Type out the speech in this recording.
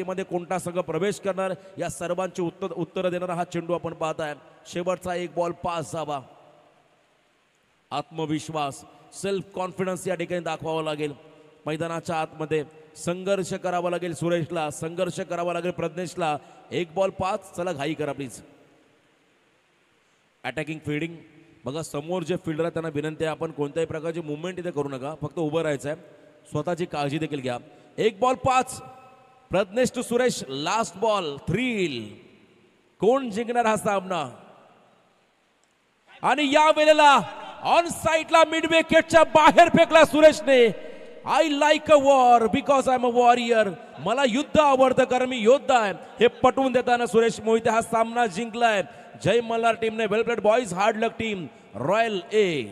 मध्ये कोणता संघ प्रवेश करणार या सर्वांची उत्तर देणारा हा चेंडू आपण पाहताय। शेवटचा एक बॉल पास जावा। आत्मविश्वास सेल्फ कॉन्फिडन्स या ठिकाणी दाखवावा लागेल। मैदानाच्या आतमध्ये संघर्ष करावा लागेल सुरेशला, संघर्ष करावा लागेल प्रज्ञेशला। एक बॉल पास, चला घाई करा प्लीज। अटॅकिंग फील्डिंग बघा, समोर जे फिल्डर आहे त्यांना विनंती आहे आपण कोणत्याही प्रकारची मुवमेंट इथे करू नका, फक्त उभं राहायचं आहे, स्वतःची काळजी देखील घ्या। एक ball pass, Pragnesh to Suresh, last ball thrill. कोण जिंकणार हा सामना? आणि या वेळेला ऑन साइडला मिड विकेटच्या बाहेर फेकला सुरेशने। I like a war because I am a warrior. मला युद्ध आवडतं कारण मी योद्धा आहे, हे पटवून देताना सुरेश मोहिते हा सामना जिंकलाय। जय मल्हार टीमने वेल प्लेड बॉयज, हार्ड लक टीम, रॉयल ए।